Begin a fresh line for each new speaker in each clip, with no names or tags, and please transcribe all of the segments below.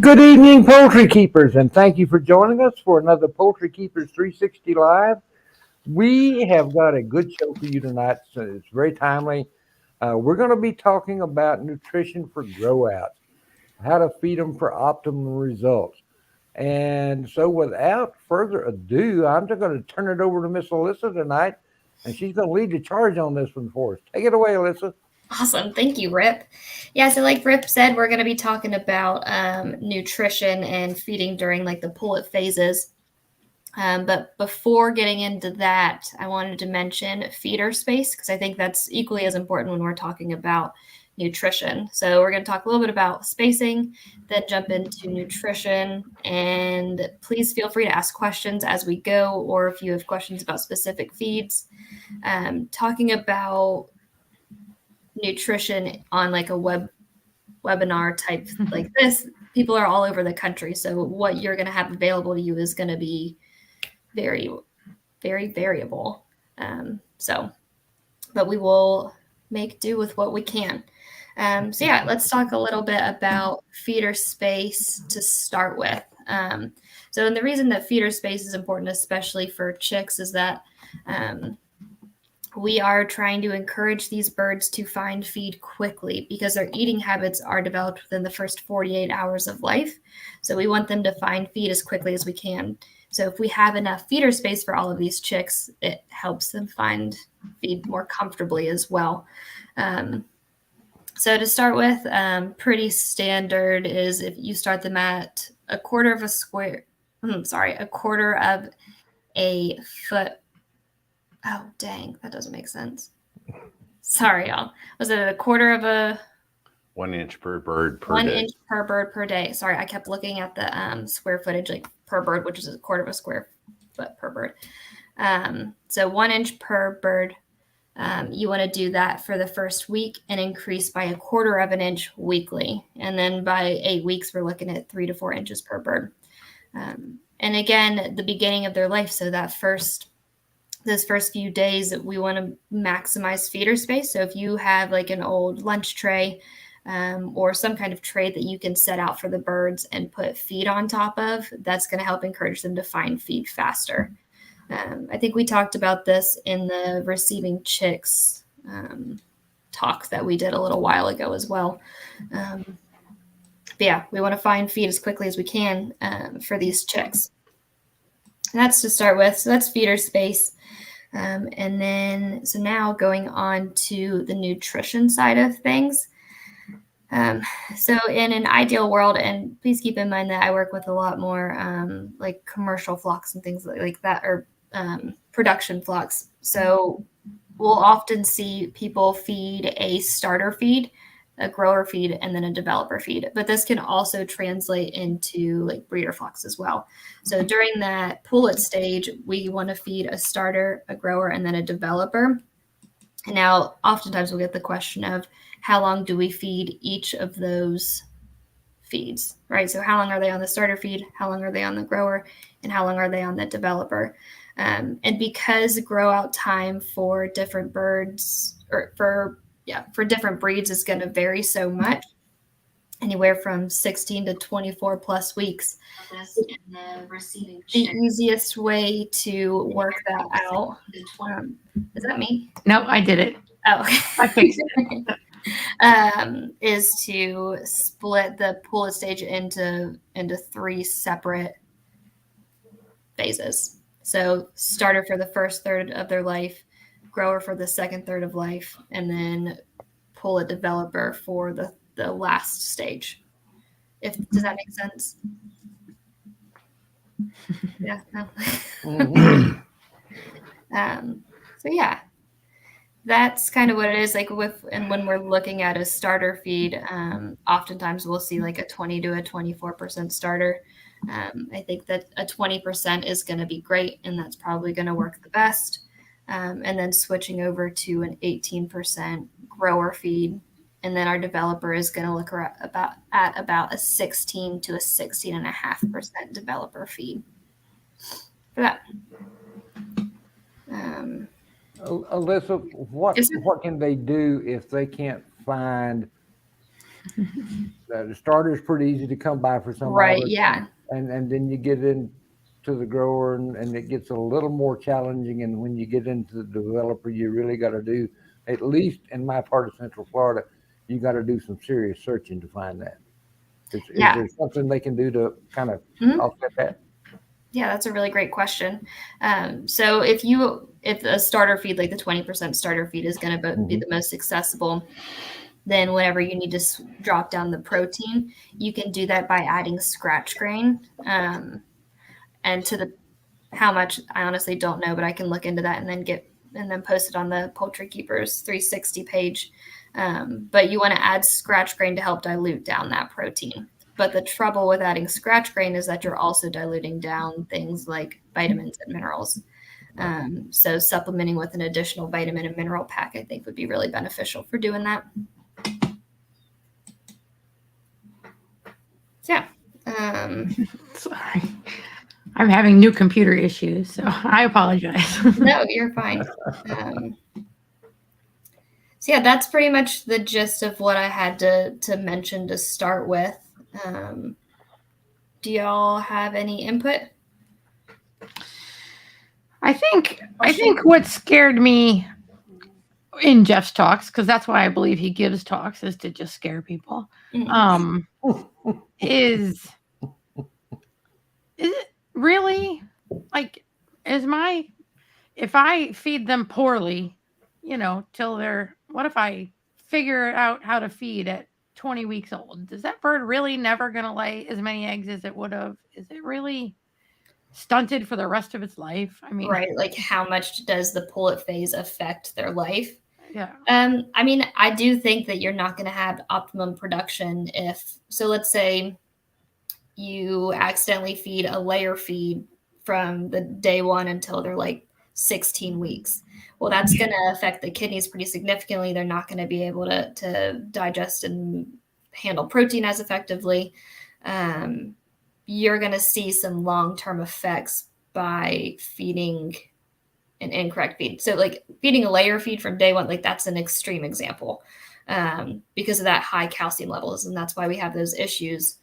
Good evening, poultry keepers, and thank you for joining us for another Poultry Keepers 360 Live. We have got a good show for you tonight, so it's very timely. We're going to be talking about nutrition for grow outs, how to feed them for optimum results. And so, without further ado, I'm just going to turn it over to Miss Alyssa tonight, and she's going to lead the charge on this one for us. Take it away, Alyssa.
Awesome. Thank you, Rip. Yeah, so like Rip said, we're going to be talking about nutrition and feeding during like the pullet phases. But before getting into that, I wanted to mention feeder space because I think that's equally as important when we're talking about nutrition. So we're going to talk a little bit about spacing, then jump into nutrition. And please feel free to ask questions as we go, or if you have questions about specific feeds. Talking about nutrition on like a webinar type like this, people are all over the country. So what you're going to have available to you is going to be very, very variable. But we will make do with what we can. So yeah, let's talk a little bit about feeder space to start with. And the reason that feeder space is important, especially for chicks, is that we are trying to encourage these birds to find feed quickly because their eating habits are developed within the first 48 hours of life. So we want them to find feed as quickly as we can. So if we have enough feeder space for all of these chicks, it helps them find feed more comfortably as well. So to start with, pretty standard is if you start them at a quarter of a foot. Oh, dang, that doesn't make sense. Sorry, y'all. Was it a quarter of a
1 inch per bird per
1
day?
inch per bird per day? Sorry, I kept looking at the square footage like per bird, which is a quarter of a square foot per bird. So 1 inch per bird. You want to do that for the first week and increase by a quarter of an inch weekly. And then by 8 weeks, we're looking at 3 to 4 inches per bird. And again, the beginning of their life. So those first few days, we want to maximize feeder space. So if you have like an old lunch tray or some kind of tray that you can set out for the birds and put feed on top of, that's going to help encourage them to find feed faster. I think we talked about this in the receiving chicks talk that we did a little while ago as well. But yeah, we want to find feed as quickly as we can for these chicks. And that's to start with. So that's feeder space. And then, so now going on to the nutrition side of things. So in an ideal world, and please keep in mind that I work with a lot more like commercial flocks and things like that, or production flocks. So we'll often see people feed a starter feed, a grower feed, and then a developer feed. But this can also translate into like breeder flocks as well. So during that pullet stage, we want to feed a starter, a grower, and then a developer. And now oftentimes we'll get the question of how long do we feed each of those feeds, right? So how long are they on the starter feed? How long are they on the grower? And how long are they on the developer? And because grow out time for different birds or for different breeds is going to vary so much, anywhere from 16 to 24 plus weeks. In the receiving the easiest way to work that out. Is that me?
No, I did it.
Oh,
I fixed it.
Is to split the pullet stage into 3 separate phases. So starter for the first third of their life, grower for the second third of life, and then pullet developer for the last stage. Does that make sense? Yeah. No. So yeah, that's kind of what it is. Like when we're looking at a starter feed, oftentimes we'll see like a 20 to a 24% starter. I think that a 20% is going to be great, and that's probably going to work the best. And then switching over to an 18% grower feed, and then our developer is going to look at about a 16 to a 16.5% developer feed for that.
Alyssa, what can they do if they can't find The starter is pretty easy to come by for some
Right.
of us,
Yeah.
and then you get into the grower, and it gets a little more challenging. And when you get into the developer, you really got to do, at least in my part of Central Florida, you got to do some serious searching to find that. Is
Yeah.
there something they can do to kind of
Mhm.
offset that?
Yeah, that's a really great question. So if a starter feed, like the 20% starter feed, is going to be the most accessible, then whenever you need to drop down the protein, you can do that by adding scratch grain. And to how much, I honestly don't know, but I can look into that and then post it on the Poultry Keepers 360 page. But you want to add scratch grain to help dilute down that protein. But the trouble with adding scratch grain is that you're also diluting down things like vitamins and minerals. So supplementing with an additional vitamin and mineral pack, I think, would be really beneficial for doing that. So, yeah.
Sorry. I'm having new computer issues, so I apologize.
No, you're fine. So yeah, that's pretty much the gist of what I had to mention to start with. Do y'all have any input?
I think what scared me in Jeff's talks, because that's why I believe he gives talks, is to just scare people. Is it really like, if I feed them poorly, till what if I figure out how to feed at 20 weeks old? Is that bird really never going to lay as many eggs as it would have? Is it really stunted for the rest of its life? I mean,
Right, like how much does the pullet phase affect their life?
yeah.
I mean, I do think that you're not going to have optimum production so let's say you accidentally feed a layer feed from the day one until they're like 16 weeks. Well, that's going to affect the kidneys pretty significantly. They're not going to be able to digest and handle protein as effectively. You're going to see some long-term effects by feeding an incorrect feed. So like feeding a layer feed from day one, like that's an extreme example because of that high calcium levels. And that's why we have those issues.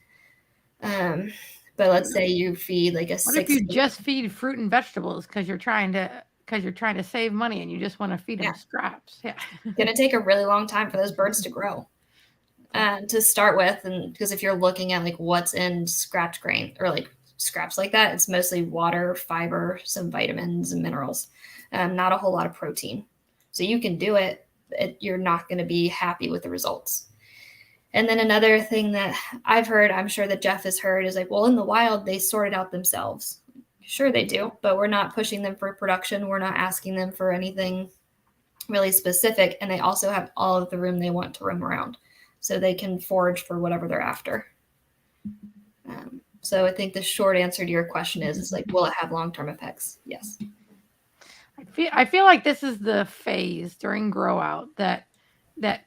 But let's say you feed like a
What if you just feed fruit and vegetables because you're trying to save money and you just want to feed them scraps? Yeah.
It's going to take a really long time for those birds to grow to start with. And because if you're looking at like what's in scratch grain or like scraps like that, it's mostly water, fiber, some vitamins and minerals, not a whole lot of protein. So you can do it, you're not going to be happy with the results. And then another thing that I've heard, I'm sure that Jeff has heard, is like, well, in the wild, they sort it out themselves. Sure, they do, but we're not pushing them for production. We're not asking them for anything really specific. And they also have all of the room they want to roam around. So they can forage for whatever they're after. So I think the short answer to your question is like, will it have long-term effects? Yes.
I feel like this is the phase during grow out that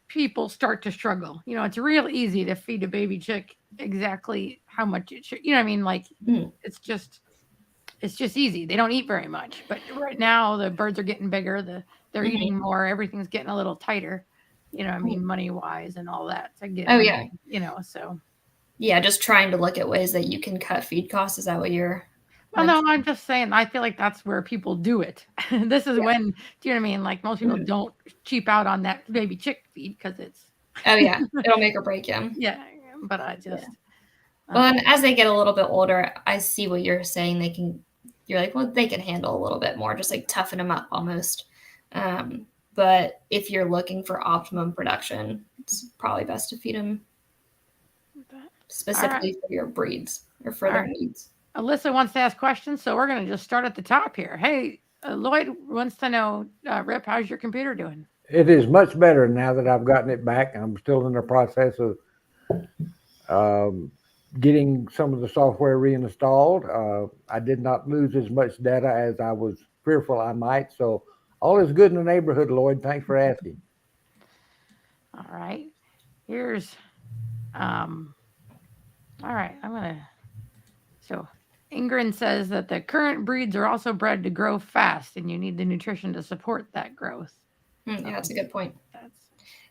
people start to struggle. It's real easy to feed a baby chick exactly how much it should. I mean, like it's just easy. They don't eat very much, but right now the birds are getting bigger. They're eating more. Everything's getting a little tighter. I mean, money wise and all that to get. So. Yeah,
just trying to look at ways that you can cut feed costs. Is that what you're?
Well, no, I'm just saying, I feel like that's where people do it. This is when, do you know what I mean? Like most people don't cheap out on that baby chick feed because it's.
Oh, yeah. It'll make or break you.
Yeah. But I just.
Yeah. Well, and as they get a little bit older, I see what you're saying. You're like, well, they can handle a little bit more, just like toughen them up almost. But if you're looking for optimum production, it's probably best to feed them specifically for your breeds or for their needs.
Alyssa wants to ask questions, so we're going to just start at the top here. Hey, Lloyd wants to know, Rip, how's your computer doing?
It is much better now that I've gotten it back. I'm still in the process of getting some of the software reinstalled. I did not lose as much data as I was fearful I might. So all is good in the neighborhood, Lloyd. Thanks for asking.
All right. Here's, all right, so Ingrid says that the current breeds are also bred to grow fast and you need the nutrition to support that growth.
Yeah, that's a good point.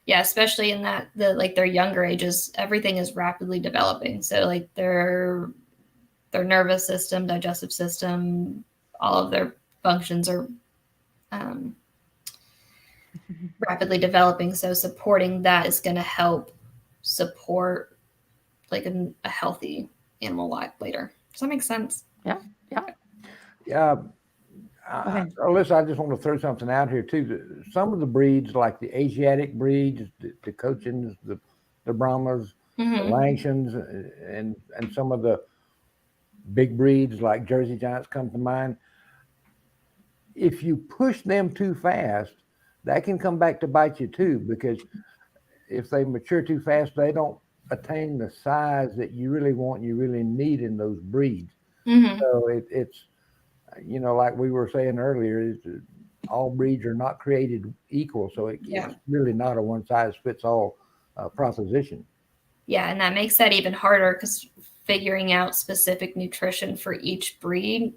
Yeah, especially in their younger ages, everything is rapidly developing. So like their nervous system, digestive system, all of their functions are rapidly developing. So supporting that is going to help support like a healthy animal life later. Does that make sense?
Yeah.
Yeah.
ahead.
Alyssa, I just want to throw something out here too. Some of the breeds, like the Asiatic breeds, the Cochins, the Brahmas, the Langshans, and some of the big breeds like Jersey Giants come to mind. If you push them too fast, that can come back to bite you too, because if they mature too fast, they don't attain the size that you really want, you really need in those breeds. So it's, like we were saying earlier, all breeds are not created equal. So it's really not a one size fits all proposition.
Yeah, and that makes that even harder because figuring out specific nutrition for each breed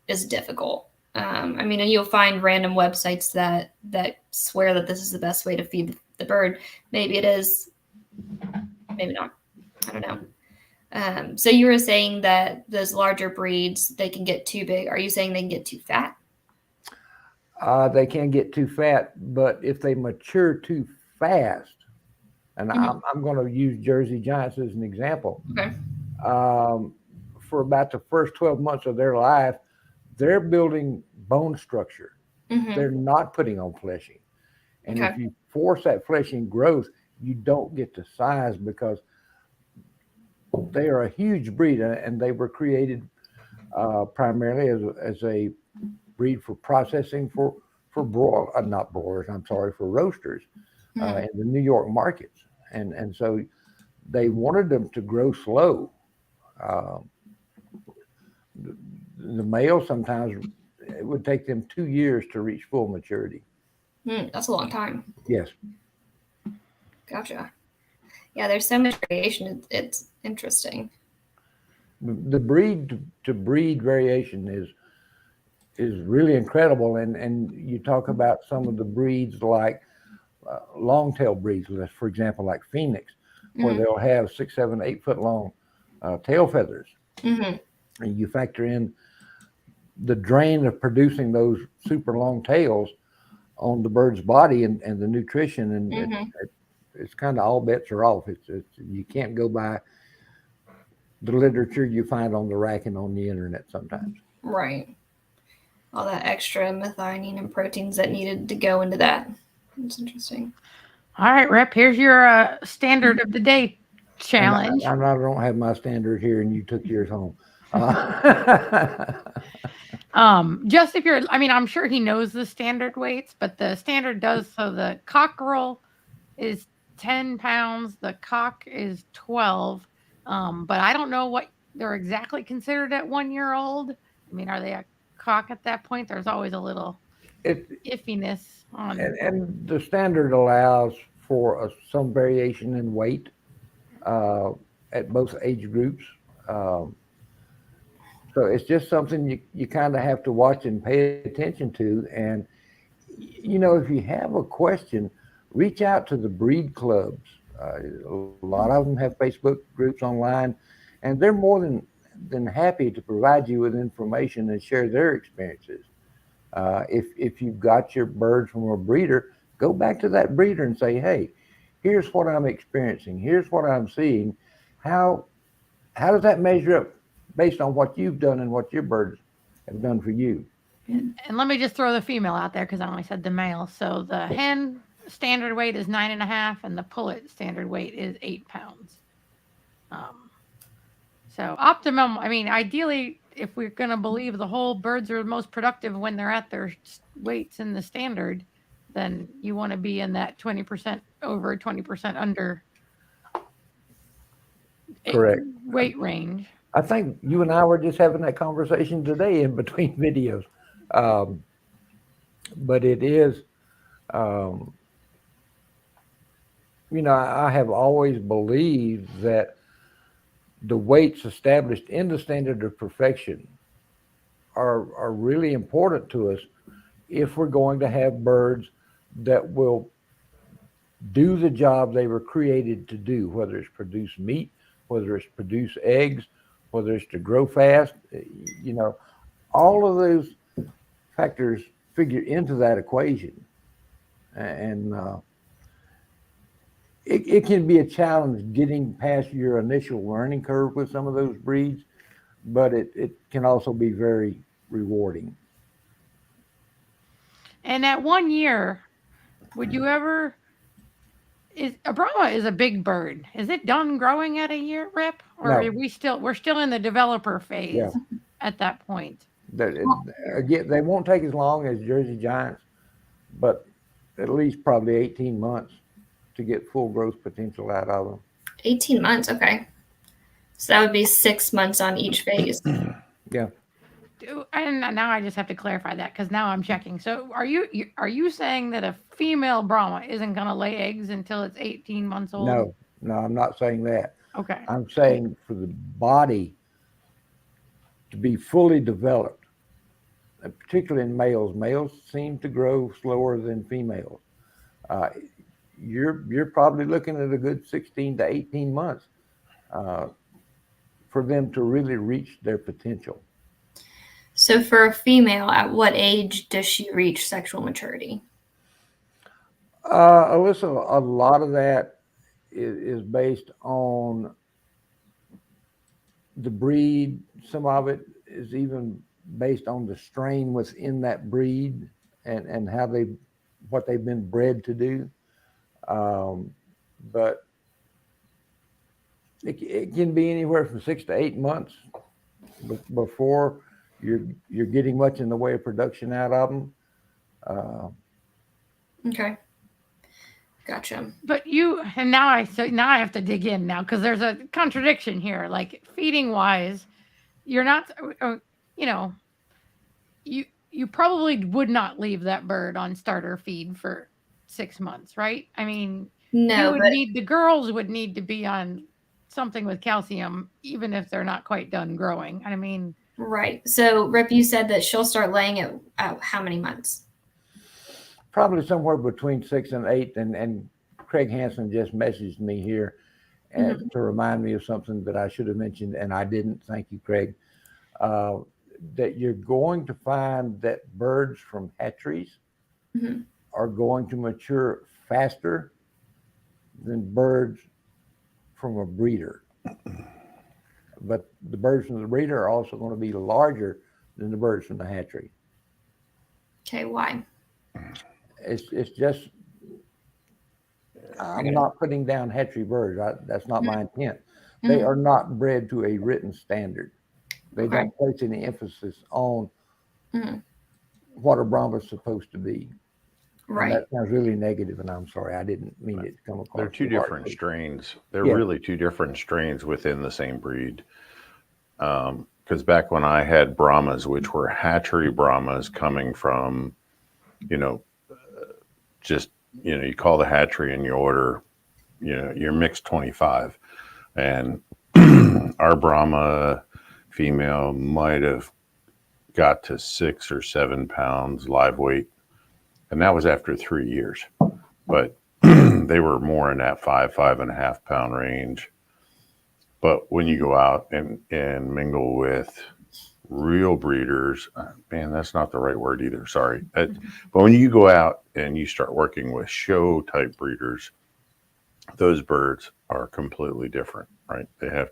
is difficult. I mean, and you'll find random websites that swear that this is the best way to feed the bird. Maybe it is, maybe not. I don't know. So you were saying that those larger breeds, they can get too big. Are you saying they can get too fat?
They can get too fat, but if they mature too fast, and I'm going to use Jersey Giants as an example.
Okay.
For about the first 12 months of their life, they're building bone structure. They're not putting on fleshing. And if you force that fleshing growth, you don't get the size, because they are a huge breed, and they were created primarily as a breed for processing for not broilers, for roasters in the New York markets. And so they wanted them to grow slow. The male, sometimes it would take them 2 years to reach full maturity.
That's a long time.
Yes.
Gotcha. Yeah, there's so much variation. It's interesting.
The breed to breed variation is really incredible. And you talk about some of the breeds like long tail breeds, for example, like Phoenix, where they'll have 6, 7, 8 foot long tail feathers. And you factor in the drain of producing those super long tails on the bird's body and the nutrition, and it's kind of all bets are off. It's you can't go by the literature you find on the rack and on the internet sometimes.
Right. All that extra methionine and proteins that needed to go into that. It's interesting.
All right, Rep, here's your standard of the day challenge.
I don't have my standard here, and you took yours home.
Just if you're, I'm sure he knows the standard weights, but the standard does. So the cockerel is 10 pounds. The cock is 12. But I don't know what they're exactly considered at 1 year old. Are they a cock at that point? There's always a little iffiness on it.
And the standard allows for some variation in weight at both age groups. So it's just something you kind of have to watch and pay attention to. And, if you have a question, reach out to the breed clubs. A lot of them have Facebook groups online, and they're more than happy to provide you with information and share their experiences. If you've got your birds from a breeder, go back to that breeder and say, hey, here's what I'm experiencing. Here's what I'm seeing. How does that measure up based on what you've done and what your birds have done for you?
And let me just throw the female out there, because I only said the male. So the hen standard weight is 9.5, and the pullet standard weight is 8 pounds. So optimum, ideally, if we're going to believe the whole birds are most productive when they're at their weights in the standard, then you want to be in that 20% over, 20% under
Correct
weight range.
I think you and I were just having that conversation today in between videos. But it is, I have always believed that the weights established in the standard of perfection are really important to us if we're going to have birds that will do the job they were created to do, whether it's produce meat, whether it's produce eggs, whether it's to grow fast. You know, all of those factors figure into that equation. And it can be a challenge getting past your initial learning curve with some of those breeds, but it can also be very rewarding.
And at 1 year, would you ever? Is a Brahma is a big bird. Is it done growing at a year, Rip, or
No.
are we're still in the developer phase
Yeah.
at that point?
Again, they won't take as long as Jersey Giants, but at least probably 18 months to get full growth potential out of them.
18 months. Okay. So that would be 6 months on each phase.
Yeah.
And now I just have to clarify that because now I'm checking. So are you saying that a female Brahma isn't going to lay eggs until it's 18 months old?
No, I'm not saying that.
Okay.
I'm saying for the body to be fully developed, particularly in males. Males seem to grow slower than females. You're probably looking at a good 16 to 18 months for them to really reach their potential.
So for a female, at what age does she reach sexual maturity?
Alyssa, a lot of that is based on the breed. Some of it is even based on the strain within that breed and what they've been bred to do. But it can be anywhere from 6 to 8 months before you're getting much in the way of production out of them.
Okay. Gotcha.
But now I have to dig in now because there's a contradiction here. Like feeding wise, you're not, you probably would not leave that bird on starter feed for 6 months, right? I mean,
No,
the girls would need to be on something with calcium, even if they're not quite done growing. I mean,
right. So Rip, you said that she'll start laying at how many months?
Probably somewhere between 6 and 8. And Craig Hansen just messaged me here and to remind me of something that I should have mentioned, and I didn't. Thank you, Craig. That you're going to find that birds from hatcheries are going to mature faster than birds from a breeder. But the birds from the breeder are also going to be larger than the birds from the hatchery.
Okay, why?
It's just, I'm not putting down hatchery birds. That's not my intent. They are not bred to a written standard. They don't place any emphasis on what a Brahma is supposed to be.
Right.
And that sounds really negative, and I'm sorry. I didn't mean it to come across.
They're two different strains. They're really two different strains within the same breed. Because back when I had Brahmas, which were hatchery Brahmas coming from, you call the hatchery and you order, your mixed 25. And our Brahma female might have got to 6 or 7 pounds live weight. And that was after 3 years. But they were more in that 5.5 pound range. But when you go out and mingle with real breeders, man, that's not the right word either. Sorry. But when you go out and you start working with show type breeders, those birds are completely different, right? They have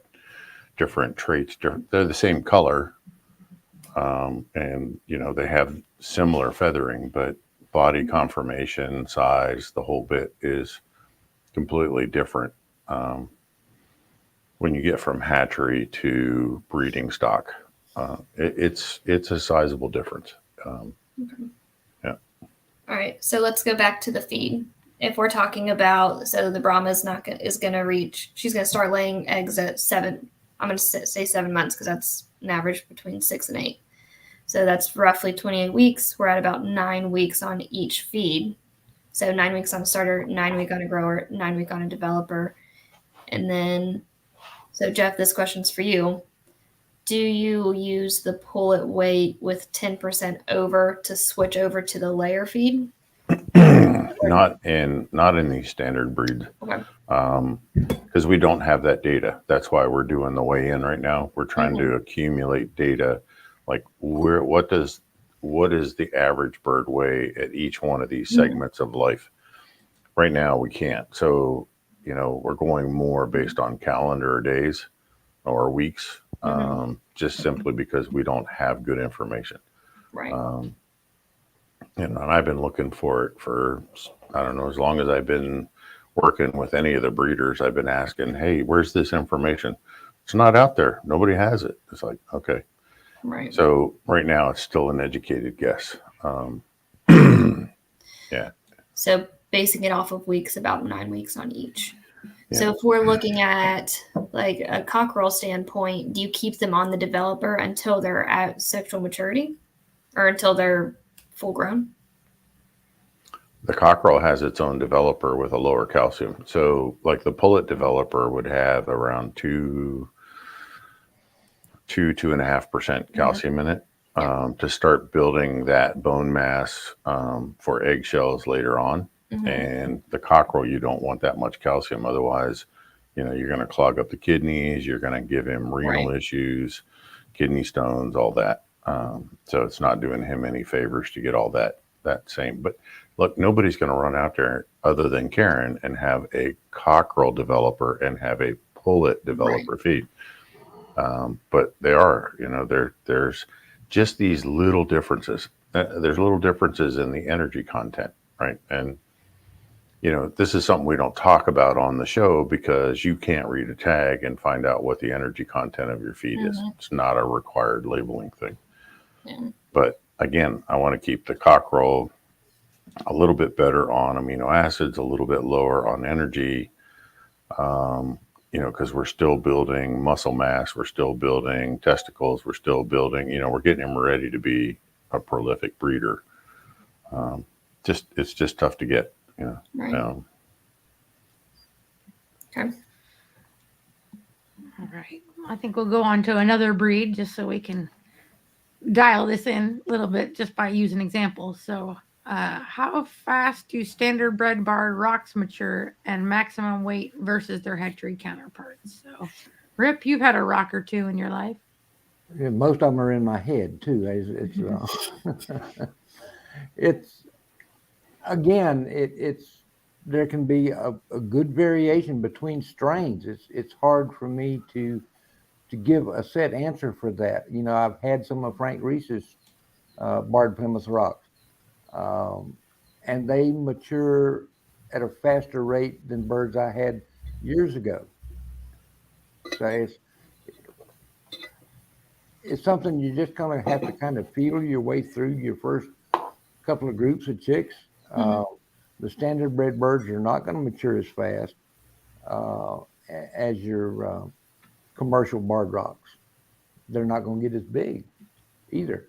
different traits. They're the same color. And, they have similar feathering, but body conformation, size, the whole bit is completely different. When you get from hatchery to breeding stock, it's a sizable difference. Yeah.
All right. So let's go back to the feed. If we're talking about, so the Brahma is going to reach, she's going to start laying eggs at 7. I'm going to say 7 months because that's an average between 6 and 8. So that's roughly 28 weeks. We're at about 9 weeks on each feed. So 9 weeks on a starter, 9 week on a grower, 9 week on a developer. And then, so Jeff, this question's for you. Do you use the pull it weight with 10% over to switch over to the layer feed?
Not in these standard breeds,
Okay.
because we don't have that data. That's why we're doing the weigh in right now. We're trying to accumulate data, like what is the average bird weigh at each one of these segments of life. Right now we can't. So we're going more based on calendar days or weeks, just simply because we don't have good information.
Right.
And I've been looking for it for, I don't know, as long as I've been working with any of the breeders. I've been asking, hey, where's this information? It's not out there. Nobody has it. It's like, okay.
Right.
So right now it's still an educated guess. Yeah.
So basing it off of weeks, about 9 weeks on each.
Yeah.
So if we're looking at like a cockerel standpoint, do you keep them on the developer until they're at sexual maturity or until they're full grown?
The cockerel has its own developer with a lower calcium. So like the pullet developer would have around 2.5% calcium in it, to start building that bone mass for eggshells later on. And the cockerel, you don't want that much calcium. Otherwise, you're going to clog up the kidneys. You're going to give him renal issues, kidney stones, all that. So it's not doing him any favors to get all that same. But look, nobody's going to run out there other than Karen and have a cockerel developer and have a pullet developer feed. But they are, there's just these little differences. There's little differences in the energy content, right? And this is something we don't talk about on the show because you can't read a tag and find out what the energy content of your feed is. It's not a required labeling thing. But again, I want to keep the cockerel a little bit better on amino acids, a little bit lower on energy, because we're still building muscle mass, we're still building testicles, we're still building, we're getting him ready to be a prolific breeder. It's just tough to get.
Right. Okay.
All right. I think we'll go on to another breed just so we can dial this in a little bit just by using examples. So how fast do standard bred barred rocks mature and maximum weight versus their hatchery counterparts? So Rip, you've had a rock or two in your life.
Yeah, most of them are in my head too. It's again, it's there can be a good variation between strains. It's hard for me to give a set answer for that. I've had some of Frank Reese's barred Plymouth Rocks, and they mature at a faster rate than birds I had years ago. So it's something you're just going to have to kind of feel your way through your first couple of groups of chicks. The standard bred birds are not going to mature as fast as your commercial barred rocks. They're not going to get as big either.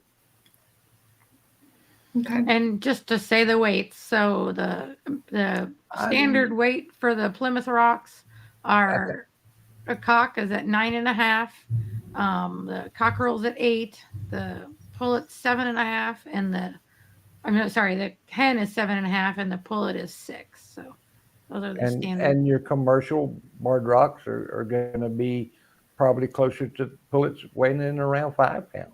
Okay.
And just to say the weights, so the standard weight for the Plymouth Rocks are a cock is at 9.5, the cockerel's at 8, the pullet's 7.5, and the hen is 7.5, and the pullet is 6. So those are the standard. And
your commercial barred rocks are going to be probably closer to pullets weighing in around 5 pounds.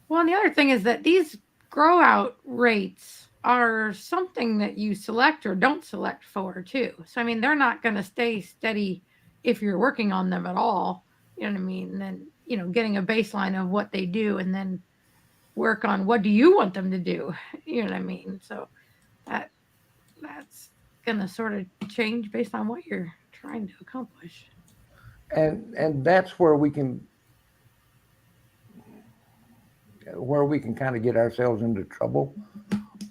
Well, and the other thing is that these grow out rates are something that you select or don't select for too. So, they're not going to stay steady if you're working on them at all. You know what I mean? And then, getting a baseline of what they do and then work on what do you want them to do? You know what I mean? So that's going to sort of change based on what you're trying to accomplish.
And that's where we can kind of get ourselves into trouble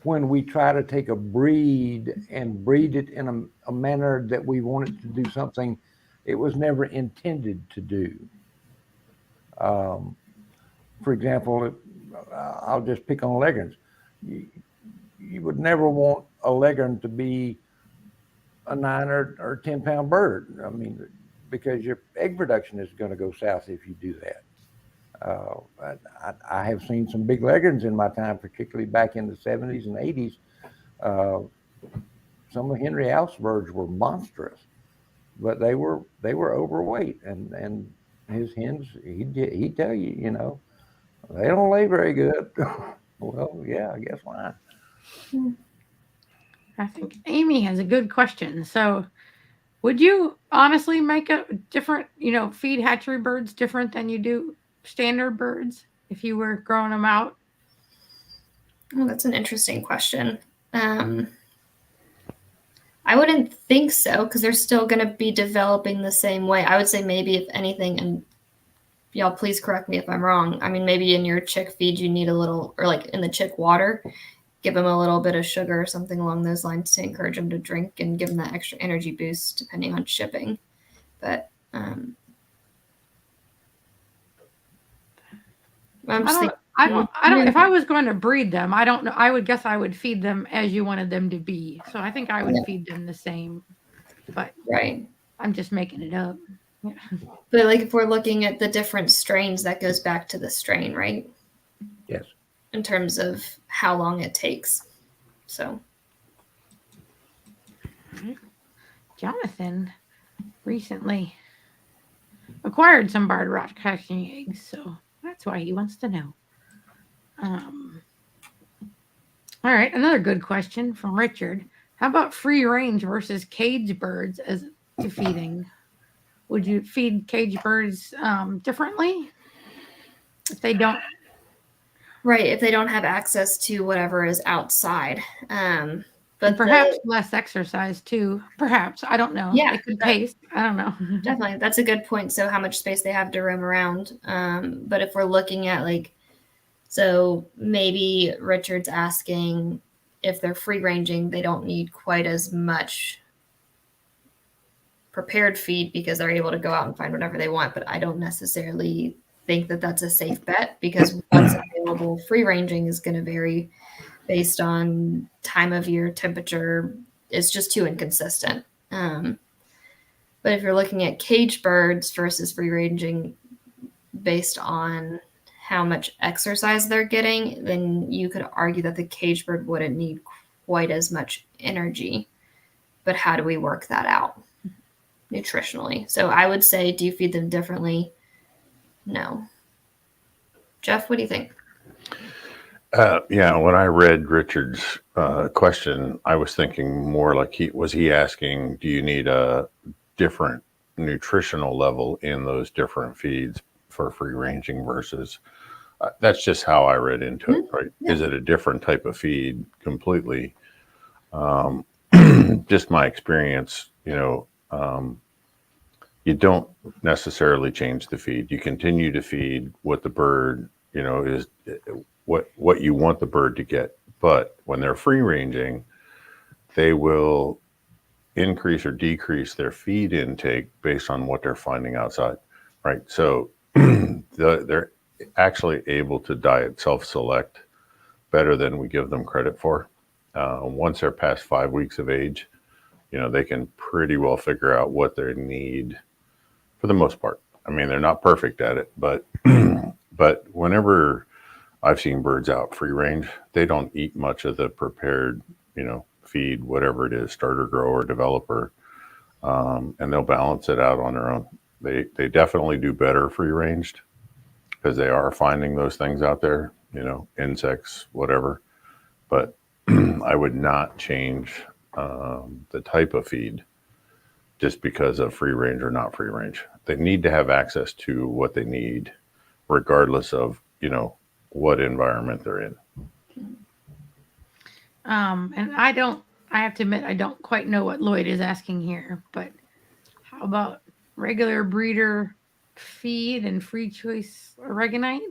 when we try to take a breed and breed it in a manner that we want it to do something it was never intended to do. For example, I'll just pick on leghorns. You would never want a leghorn to be a 9 or 10 pound bird. Because your egg production is going to go south if you do that. I have seen some big leghorns in my time, particularly back in the 70s and 80s. Uh, some of Henry Alf's birds were monstrous, but they were overweight, and his hens, he'd tell you, they don't lay very good. Well, yeah, I guess why.
I think Amy has a good question. So, would you honestly make a different, feed hatchery birds different than you do standard birds if you were growing them out?
Oh, that's an interesting question. I wouldn't think so, because they're still going to be developing the same way. I would say maybe, if anything, and y'all please correct me if I'm wrong. I mean, maybe in your chick feed you need a little, or like in the chick water, give them a little bit of sugar or something along those lines to encourage them to drink and give them that extra energy boost depending on shipping. But I'm just thinking,
I don't. If I was going to breed them, I don't know. I would guess I would feed them as you wanted them to be. So I think I would feed them the same. But
right.
I'm just making it up. Yeah.
But like if we're looking at the different strains, that goes back to the strain, right?
Yes.
In terms of how long it takes. So.
Jonathan recently acquired some barred rot hatching eggs, so that's why he wants to know. All right, another good question from Richard. How about free range versus cage birds as to feeding? Would you feed cage birds differently if they don't?
Right, if they don't have access to whatever is outside. But
perhaps less exercise too. Perhaps. I don't know.
Yeah,
they could pace. I don't know.
Definitely. That's a good point. So how much space they have to roam around. But if we're looking at so maybe Richard's asking if they're free ranging, they don't need quite as much prepared feed because they're able to go out and find whatever they want. But I don't necessarily think that that's a safe bet, because what's available free ranging is going to vary based on time of year, temperature. It's just too inconsistent. But if you're looking at cage birds versus free ranging based on how much exercise they're getting, then you could argue that the cage bird wouldn't need quite as much energy. But how do we work that out nutritionally? So I would say, do you feed them differently? No. Jeff, what do you think?
Yeah, when I read Richard's question, I was thinking more like was he asking, do you need a different nutritional level in those different feeds for free ranging versus that's just how I read into it, right? Yeah. Is it a different type of feed completely? Just my experience, you don't necessarily change the feed. You continue to feed what the bird, is what you want the bird to get. But when they're free ranging, they will increase or decrease their feed intake based on what they're finding outside, right? So they're actually able to diet self-select better than we give them credit for. Once they're past 5 weeks of age, they can pretty well figure out what they need for the most part. I mean, they're not perfect at it, but but whenever I've seen birds out free range, they don't eat much of the prepared, feed, whatever it is, starter, grower, developer, and they'll balance it out on their own. They definitely do better free ranged because they are finding those things out there, insects, whatever. But I would not change the type of feed just because of free range or not free range. They need to have access to what they need, regardless of, what environment they're in.
And I have to admit, I don't quite know what Lloyd is asking here, but how about regular breeder feed and free choice aragonite?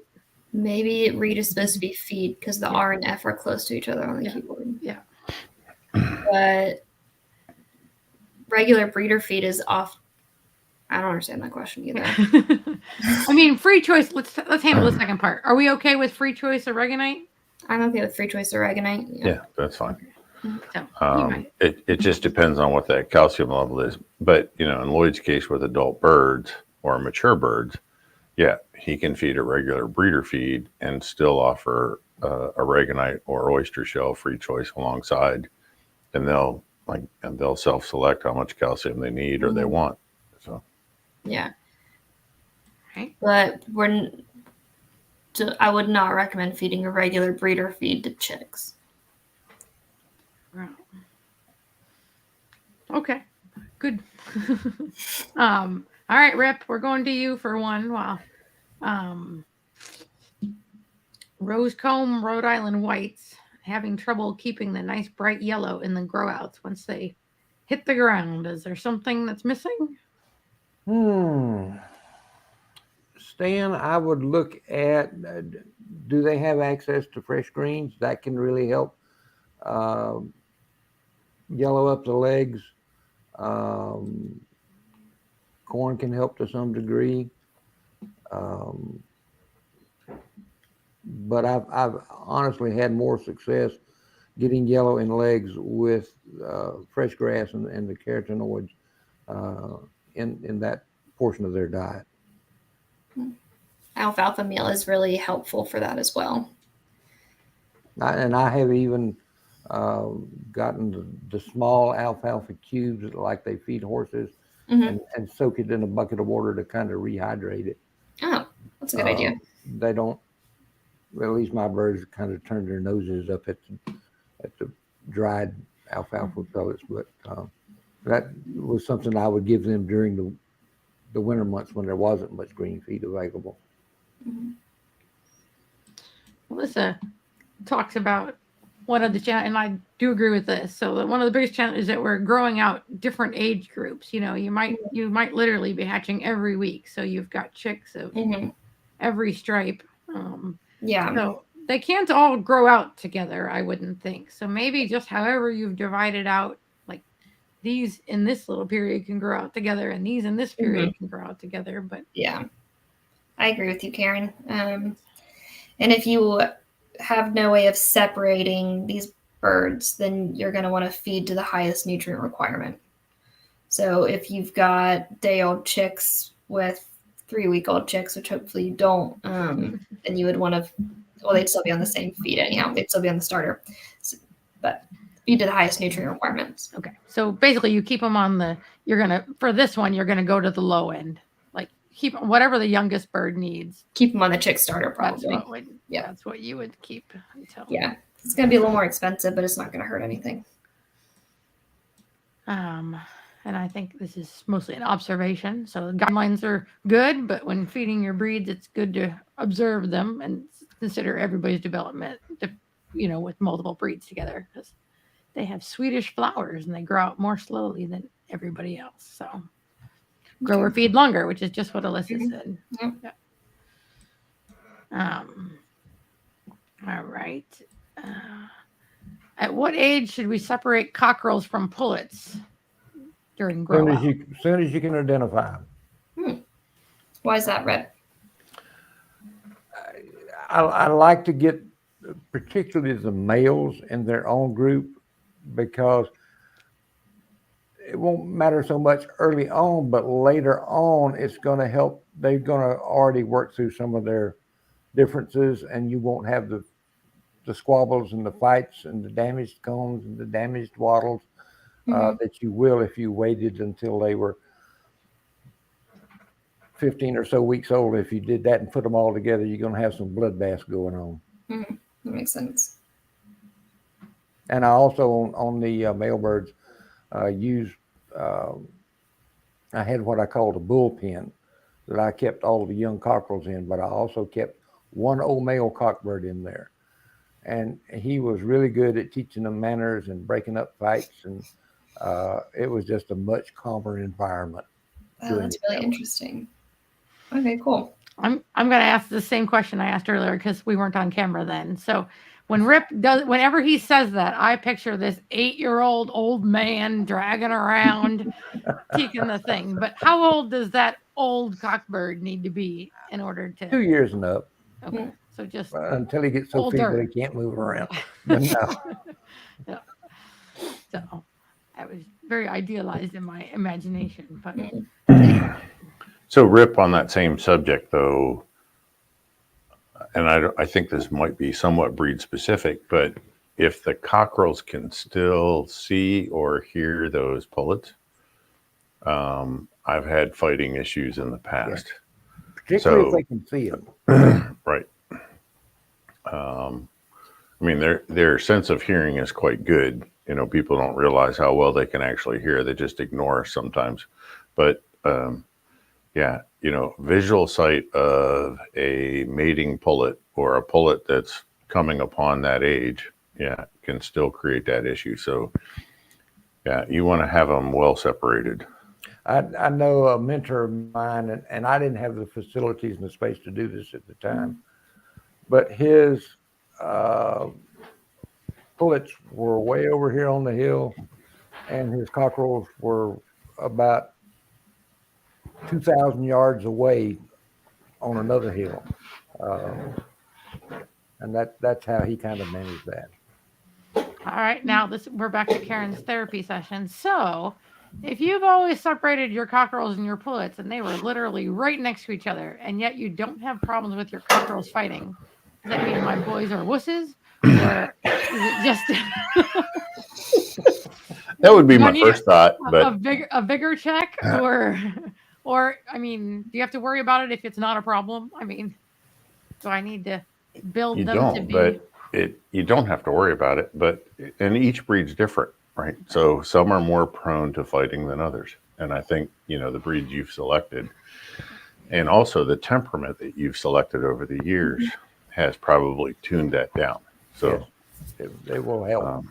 Maybe read is supposed to be feed because the R and F are close to each other on the keyboard.
Yeah.
But regular breeder feed is off. I don't understand that question either.
I mean, free choice. Let's handle the second part. Are we okay with free choice aragonite?
I'm okay with free choice aragonite.
Yeah, that's fine.
So,
it just depends on what that calcium level is. But, in Lloyd's case with adult birds or mature birds, Yeah, he can feed a regular breeder feed and still offer oregonite or oyster shell free choice alongside, and they'll self-select how much calcium they need or they want. So
Yeah.
Right.
But I would not recommend feeding a regular breeder feed to chicks.
Wow. Okay, good. All right, Rip, we're going to you for one. Wow. Rosecomb Rhode Island whites having trouble keeping the nice bright yellow in the grow outs once they hit the ground. Is there something that's missing?
Stan, I would look at, do they have access to fresh greens? That can really help yellow up the legs. Corn can help to some degree. But I've honestly had more success getting yellow in legs with fresh grass and the carotenoids in that portion of their diet.
Alfalfa meal is really helpful for that as well.
I have even gotten the small alfalfa cubes like they feed horses and soak it in a bucket of water to kind of rehydrate it.
Oh, that's a good idea.
They don't, well, at least my birds kind of turn their noses up at the dried alfalfa pellets, but that was something I would give them during the winter months when there wasn't much green feed available.
Melissa talks about one of the and I do agree with this. So one of the biggest challenges is that we're growing out different age groups. You know, you might literally be hatching every week, so you've got chicks of every stripe.
Yeah.
So they can't all grow out together, I wouldn't think. So maybe just however you've divided out, like these in this little period can grow out together, and these in this period can grow out together. But
yeah, I agree with you, Karen. And if you have no way of separating these birds, then you're going to want to feed to the highest nutrient requirement. So if you've got day-old chicks with 3-week-old chicks, which hopefully you don't, then you would want to, well, they'd still be on the same feed anyhow. They'd still be on the starter. So, but feed to the highest nutrient requirements.
Okay. So basically you keep them on for this one, you're going to go to the low end. Like keep whatever the youngest bird needs.
Keep them on the chick starter, probably.
That's what you would keep.
Yeah. It's going to be a little more expensive, but it's not going to hurt anything.
And I think this is mostly an observation. So the guidelines are good, but when feeding your breeds, it's good to observe them and consider everybody's development, with multiple breeds together, because they have Swedish flowers and they grow out more slowly than everybody else. So grow or feed longer, which is just what Alyssa said.
Yep.
All right. At what age should we separate cockerels from pullets during grow out?
As soon as you can identify them.
Why is that, Red?
I like to get particularly the males in their own group, because it won't matter so much early on, but later on it's going to help. They're going to already work through some of their differences, and you won't have the squabbles and the fights and the damaged combs and the damaged wattles that you will if you waited until they were 15 or so weeks old. If you did that and put them all together, you're going to have some bloodbaths going on.
That makes sense.
And I also on the male birds use I had what I called a bullpen that I kept all the young cockerels in, but I also kept one old male cockbird in there, and he was really good at teaching them manners and breaking up fights, and it was just a much calmer environment.
Oh, that's really interesting. Okay, cool.
I'm going to ask the same question I asked earlier because we weren't on camera then. So whenever he says that, I picture this 8-year-old old man dragging around, taking the thing. But how old does that old cockbird need to be in order to?
2 years and up.
Okay, so just
until he gets so feeble he can't move around. But no.
Yeah. So I was very idealized in my imagination, but.
So, Rip, on that same subject, though, and I think this might be somewhat breed specific, but if the cockerels can still see or hear those pullets, I've had fighting issues in the past.
Particularly if
So,
they can see them.
right. I mean, their sense of hearing is quite good. You know, people don't realize how well they can actually hear. They just ignore us sometimes. But yeah, you know, visual sight of a mating pullet or a pullet that's coming upon that age, yeah, can still create that issue. So yeah, you want to have them well separated.
I know a mentor of mine, and I didn't have the facilities and the space to do this at the time, but his pullets were way over here on the hill, and his cockerels were about 2,000 yards away on another hill. And that's how he kind of managed that.
All right, now we're back to Karen's therapy session. So, if you've always separated your cockerels and your pullets, and they were literally right next to each other, and yet you don't have problems with your cockerels fighting, does that mean my boys are wusses, or is it just
That would be
do I
my
need
first thought,
a
but
vigor check, or I mean, do you have to worry about it if it's not a problem? I mean, do I need to build
you
them to
don't.
be?
But you don't have to worry about it. But and each breed's different, right? So some are more prone to fighting than others. And I think, you know, the breeds you've selected and also the temperament that you've selected over the years has probably tuned that down. So
Yes, they will help.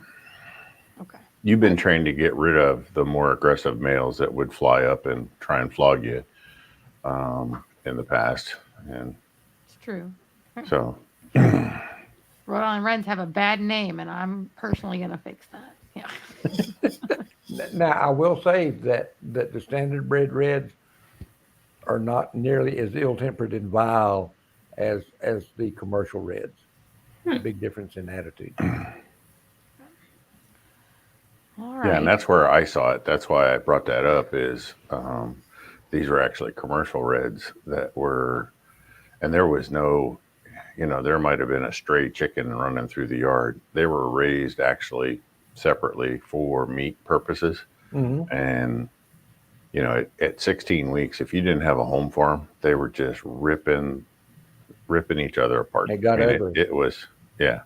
Okay.
You've been trained to get rid of the more aggressive males that would fly up and try and flog you in the past. And
It's true.
so
Rhode Island Reds have a bad name, and I'm personally going to fix that. Yeah.
Now, I will say that the standard bred reds are not nearly as ill-tempered and vile as the commercial reds. Big difference in attitude.
All right.
yeah, and that's where I saw it. That's why I brought that up. Is these were actually commercial reds that were, and there was no, you know, there might have been a stray chicken running through the yard. They were raised actually separately for meat purposes, and you know, at 16 weeks, if you didn't have a home for them, they were just ripping each other apart.
They got ugly.
It was, yeah,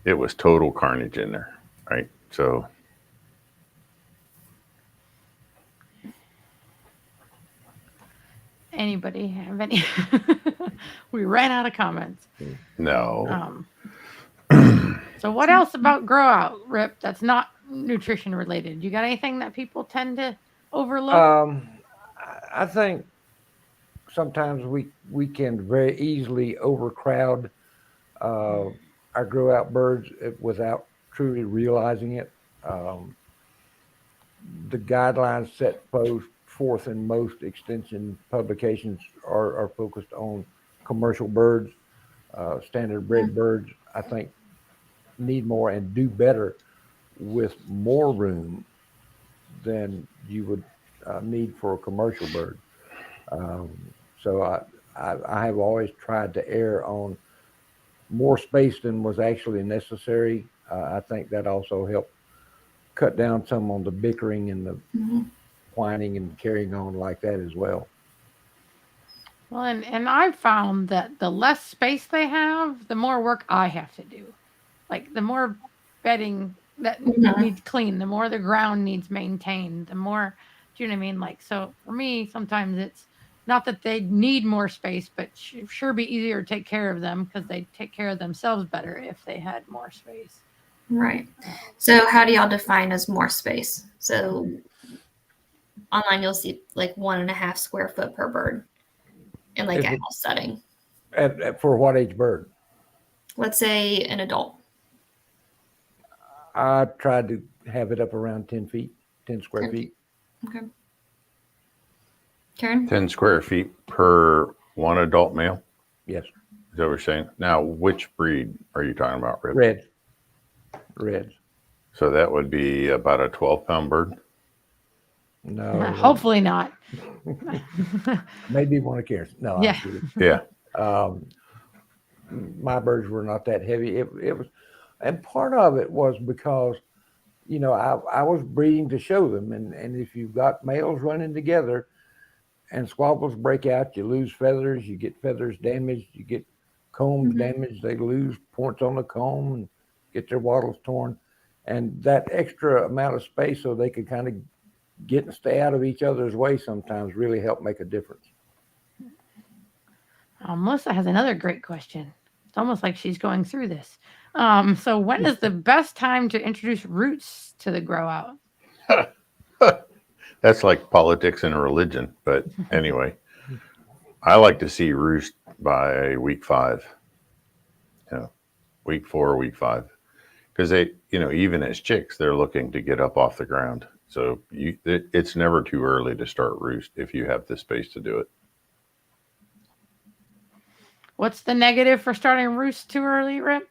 it was total carnage in there, right? So.
Anybody have any? We ran out of comments.
No.
So what else about grow out, Rip, that's not nutrition related? You got anything that people tend to overlook?
I think sometimes we can very easily overcrowd our grow out birds without truly realizing it. The guidelines set forth in most extension publications are focused on commercial birds. Standard bred birds, I think, need more and do better with more room than you would need for a commercial bird. So I have always tried to err on more space than was actually necessary. I think that also helped cut down some on the bickering and the whining and carrying on like that as well.
Well, and I've found that the less space they have, the more work I have to do. Like the more bedding that needs clean, the more the ground needs maintained, the more, do you know what I mean? Like, so for me, sometimes it's not that they need more space, but sure be easier to take care of them because they take care of themselves better if they had more space.
Right. So how do y'all define as more space? So online you'll see like 1.5 square foot per bird in like a house setting.
For what age bird?
Let's say an adult.
I tried to have it up around 10 square feet.
Okay. Karen?
10 square feet per one adult male?
Yes.
Is that what you're saying? Now, which breed are you talking about, Rip?
Reds.
So that would be about a 12-pound bird?
No,
Hopefully not.
maybe one of Karen's. No, I'm
Yeah.
kidding.
Yeah.
My birds were not that heavy. It was, and part of it was because I was breeding to show them, and if you've got males running together and squabbles break out, you lose feathers, you get feathers damaged, you get combs damaged, they lose points on the comb and get their wattles torn, and that extra amount of space so they could kind of get and stay out of each other's way sometimes really helped make a difference.
Melissa has another great question. It's almost like she's going through this. So when is the best time to introduce roots to the grow out?
That's like politics and religion. But anyway, I like to see roost by week 5. Week 4, week 5. Because they, even as chicks, they're looking to get up off the ground. So it's never too early to start roost if you have the space to do it.
What's the negative for starting roost too early, Rip?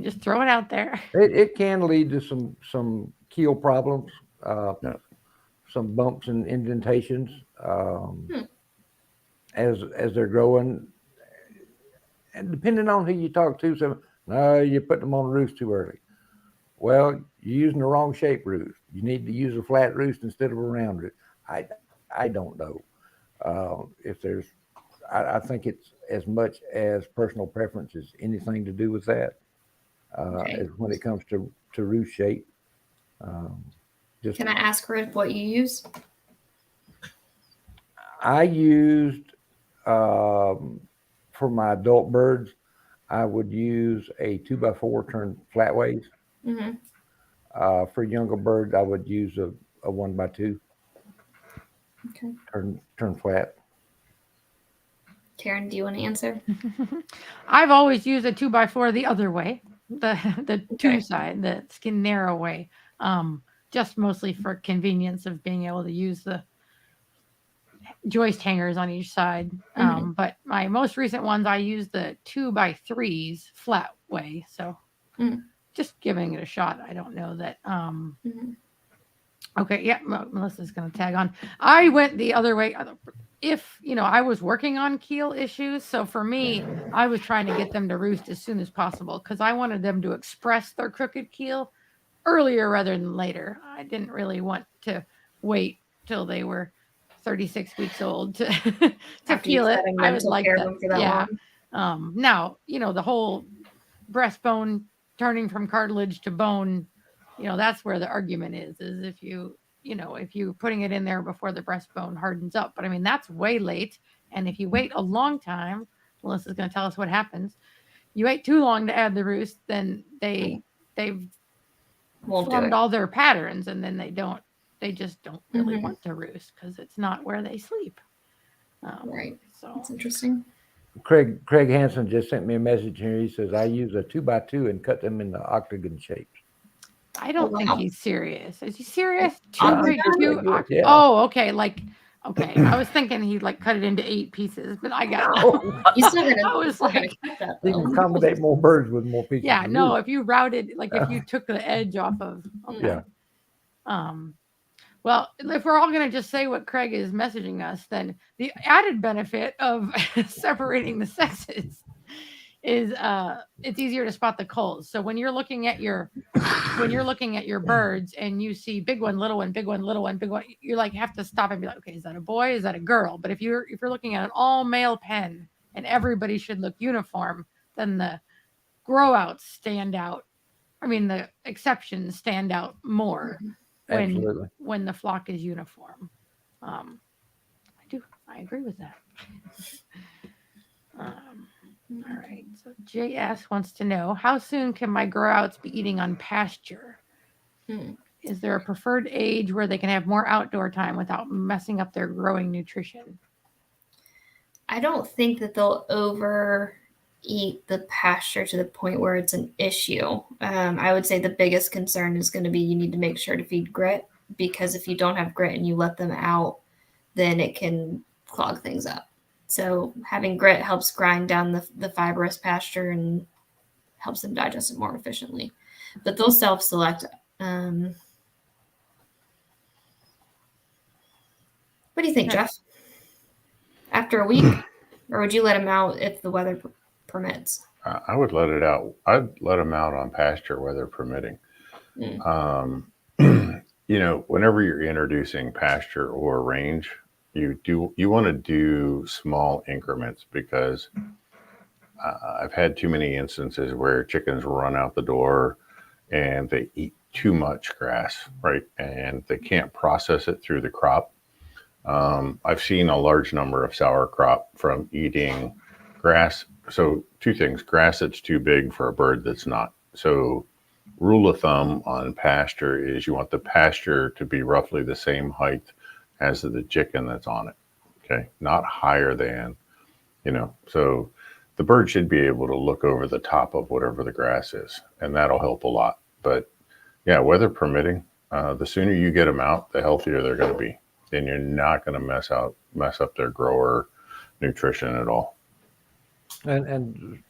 Just throw it out there.
It can lead to some keel problems,
Yeah.
some bumps and indentations as they're growing, and depending on who you talk to, some no, you're putting them on roost too early. Well, you're using the wrong shape roost. You need to use a flat roost instead of a round roost. I don't know if there's. I think it's as much as personal preference as anything to do with that. As when it comes to roost shape.
Can I ask Rick what you use?
I used for my adult birds, I would use a 2x4 turned flatways. For younger birds, I would use a 1x2 turn flat.
Karen, do you want to answer?
I've always used a 2x4 the other way, the two side, the skin narrow way, just mostly for convenience of being able to use the joist hangers on each side. But my most recent ones, I used the 2x3s flat way. So just giving it a shot. I don't know that. Okay. Yeah. Melissa's going to tag on. I went the other way. If, I was working on keel issues. So for me, I was trying to get them to roost as soon as possible because I wanted them to express their crooked keel earlier rather than later. I didn't really want to wait till they were 36 weeks old to feel it. I would like that. For that long. Now, the whole breastbone turning from cartilage to bone, that's where the argument is if you're putting it in there before the breastbone hardens up. But I mean, that's way late. And if you wait a long time, Melissa's going to tell us what happens. You wait too long to add the roost, then they've formed all their patterns, and then they just don't really want to roost because it's not where they sleep.
Right.
So
that's interesting.
Craig Hansen just sent me a message here. He says, I use a 2x2 and cut them in the octagon shapes.
I don't think he's serious. Is he serious?
Yeah.
Oh, okay. Okay. I was thinking he'd cut it into 8 pieces, but I got
He's still gonna,
I was like,
you can accommodate more birds with more pieces.
Yeah, no, if you routed, if you took the edge off of,
Yeah.
Well, if we're all going to just say what Craig is messaging us, then the added benefit of separating the sexes is it's easier to spot the culls. So when you're looking at your birds and you see big one, little one, big one, little one, big one, you have to stop and be like, okay, is that a boy? Is that a girl? But if you're looking at an all male pen and everybody should look uniform, then the grow outs stand out. I mean, the exceptions stand out more when the flock is uniform. I agree with that. All right. So JS wants to know, how soon can my grow outs be eating on pasture? Is there a preferred age where they can have more outdoor time without messing up their growing nutrition?
I don't think that they'll overeat the pasture to the point where it's an issue. I would say the biggest concern is going to be you need to make sure to feed grit, because if you don't have grit and you let them out, then it can clog things up. So having grit helps grind down the fibrous pasture and helps them digest it more efficiently. But they'll self-select. What do you think,
Okay.
Jeff? After a week, or would you let them out if the weather permits?
I would let it out. I'd let them out on pasture, weather permitting.
Mm.
Whenever you're introducing pasture or range, you want to do small increments, because I've had too many instances where chickens run out the door and they eat too much grass, right? And they can't process it through the crop. I've seen a large number of sour crop from eating grass. So two things: grass that's too big for a bird that's not. So rule of thumb on pasture is you want the pasture to be roughly the same height as the chicken that's on it. Okay. Not higher than, so the bird should be able to look over the top of whatever the grass is, and that'll help a lot. But yeah, weather permitting, the sooner you get them out, the healthier they're going to be. Then you're not going to mess up their grower nutrition at all.
And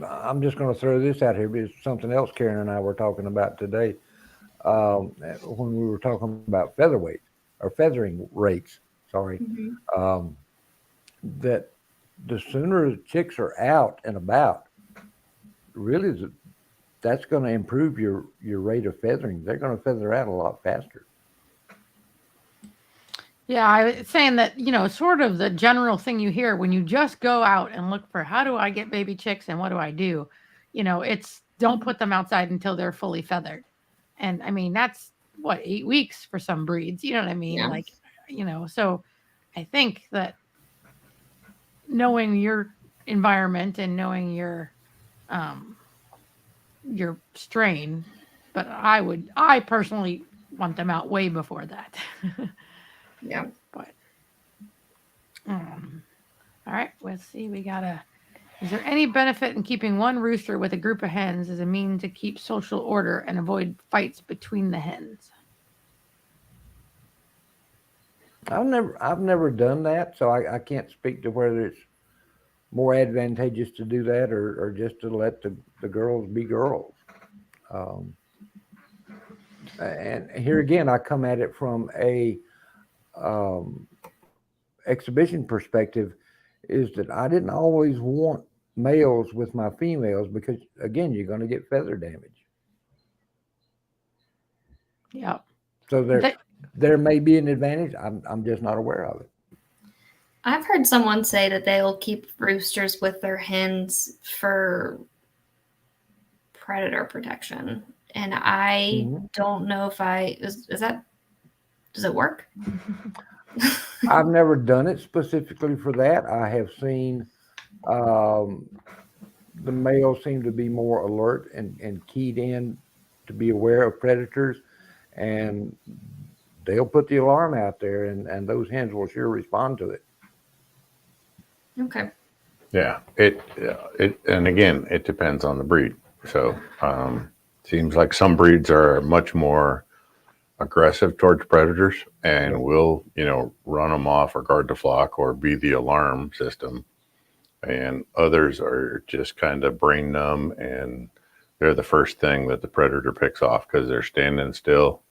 I'm just going to throw this out here because something else Karen and I were talking about today when we were talking about featherweight or feathering rates. Sorry, that the sooner the chicks are out and about, really, that's going to improve your rate of feathering. They're going to feather out a lot faster.
Yeah, I was saying that, sort of the general thing you hear when you just go out and look for how do I get baby chicks and what do I do? It's don't put them outside until they're fully feathered. And I mean, that's 8 weeks for some breeds. You know what I mean?
Yeah.
Like, so I think that knowing your environment and knowing your strain, but I personally want them out way before that.
Yeah.
But all right, let's see. Is there any benefit in keeping one rooster with a group of hens as a means to keep social order and avoid fights between the hens?
I've never done that, so I can't speak to whether it's more advantageous to do that or just to let the girls be girls. And here again, I come at it from a exhibition perspective, is that I didn't always want males with my females because, again, you're going to get feather damage.
Yeah.
So there may be an advantage. I'm just not aware of it.
I've heard someone say that they'll keep roosters with their hens for predator protection. And I don't know if does it work?
I've never done it specifically for that. I have seen the males seem to be more alert and keyed in to be aware of predators, and they'll put the alarm out there, and those hens will sure respond to it.
Okay.
Yeah, and again, it depends on the breed. So seems like some breeds are much more aggressive towards predators and will, run them off or guard the flock or be the alarm system. And others are just kind of brain numb, and they're the first thing that the predator picks off because they're standing still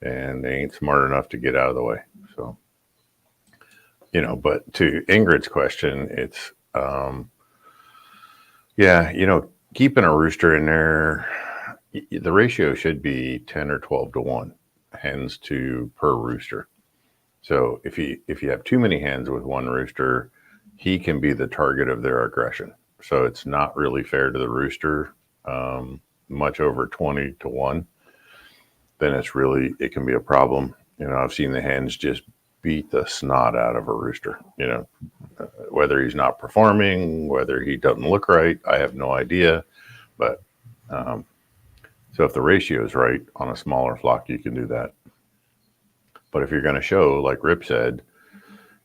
and they ain't smart enough to get out of the way. So, but to Ingrid's question, it's, keeping a rooster in there, the ratio should be 10 or 12 to 1 hens to per rooster. So if you have too many hens with one rooster, he can be the target of their aggression. So it's not really fair to the rooster. Much over 20 to 1, then it can be a problem. I've seen the hens just beat the snot out of a rooster, whether he's not performing, whether he doesn't look right, I have no idea. But so if the ratio is right on a smaller flock, you can do that. But if you're going to show, like Rip said,